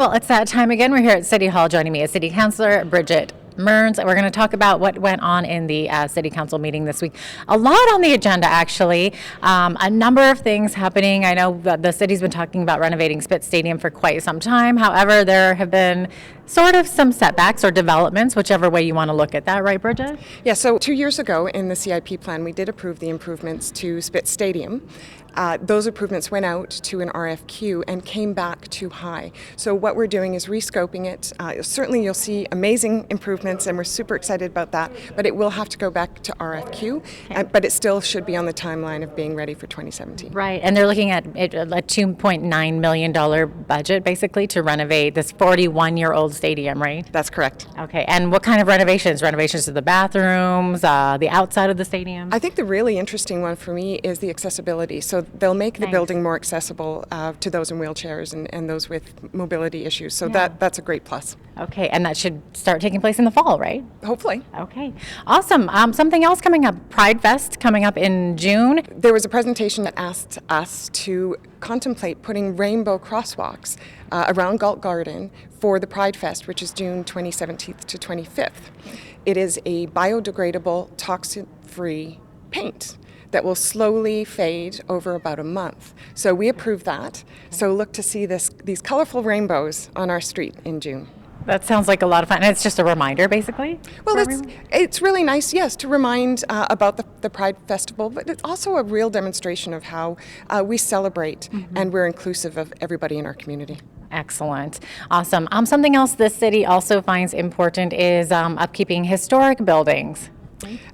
Well, it's that time again. We're here at City Hall. Joining me is City Councillor Bridget Mearns. We're going to talk about what went on in the City Council meeting this week. A lot on the agenda, actually. A number of things happening. I know that the city's been talking about renovating Spitz Stadium for quite some time. However, there have been sort of some setbacks or developments, whichever way you want to look at that, right, Bridget? Yeah, so 2 years ago in the CIP plan, we did approve the improvements to Spitz Stadium. Those improvements went out to an RFQ and came back too high. So what we're doing is rescoping it. Certainly you'll see amazing improvements and we're super excited about that, but it will have to go back to RFQ, but it still should be on the timeline of being ready for 2017. Right, and they're looking at a $2.9 million budget basically to renovate this 41-year-old stadium, right? That's correct. Okay, and what kind of renovations? Renovations to the bathrooms, the outside of the stadium? I think the really interesting one for me is the accessibility. So they'll make the building more accessible to those in wheelchairs and those with mobility issues. So that's a great plus. Okay, and that should start taking place in the fall, right? Hopefully. Okay, awesome. Something else coming up, Pride Fest coming up in June. There was a presentation that asked us to contemplate putting rainbow crosswalks around Galt Garden for the Pride Fest, which is June 27th to 25th. It is a biodegradable, toxin-free paint that will slowly fade over about a month. So we approve that. So look to see these colorful rainbows on our street in June. That sounds like a lot of fun. And it's just a reminder, basically? Well, it's really nice, yes, to remind about the Pride Festival, but it's also a real demonstration of how we celebrate and we're inclusive of everybody in our community. Excellent. Awesome. Something else this city also finds important is upkeeping historic buildings.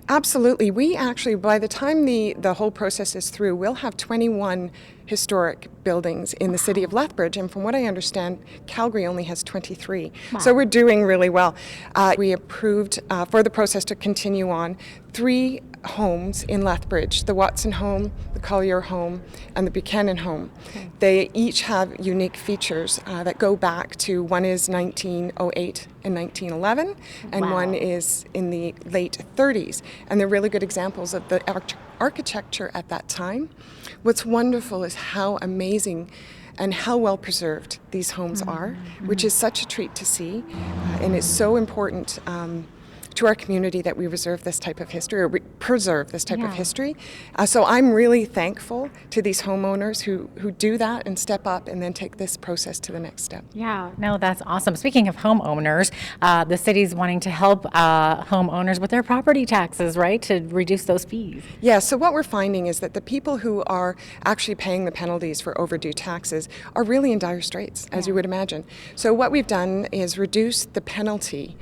Absolutely. We actually, by the time the whole process is through, we'll have 21 historic buildings in the city of Lethbridge, and from what I understand, Calgary only has 23. Wow. So we're doing really well. We approved for the process to continue on 3 homes in Lethbridge, the Watson home, the Collier home, and the Buchanan home. Okay. They each have unique features that go back to, one is 1908 and 1911, and one is in the late 30s. And they're really good examples of the architecture at that time. What's wonderful is how amazing and how well preserved these homes are, which is such a treat to see, and it's so important to our community that we reserve this type of history, or preserve this type of history. So I'm really thankful to these homeowners who do that and step up and then take this process to the next step. Yeah, no, that's awesome. Speaking of homeowners, the city's wanting to help homeowners with their property taxes, right, to reduce those fees. Yeah, so what we're finding is that the people who are actually paying the penalties for overdue taxes are really in dire straits, as you would imagine. So what we've done is reduce the penalty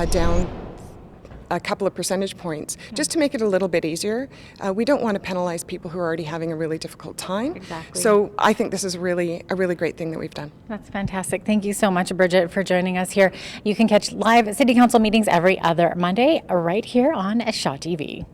down a couple of percentage points, just to make it a little bit easier. We don't want to penalize people who are already having a really difficult time. Exactly. So I think this is a really great thing that we've done. That's fantastic. Thank you so much, Bridget, for joining us here. You can catch live City Council meetings every other Monday right here on Shaw TV.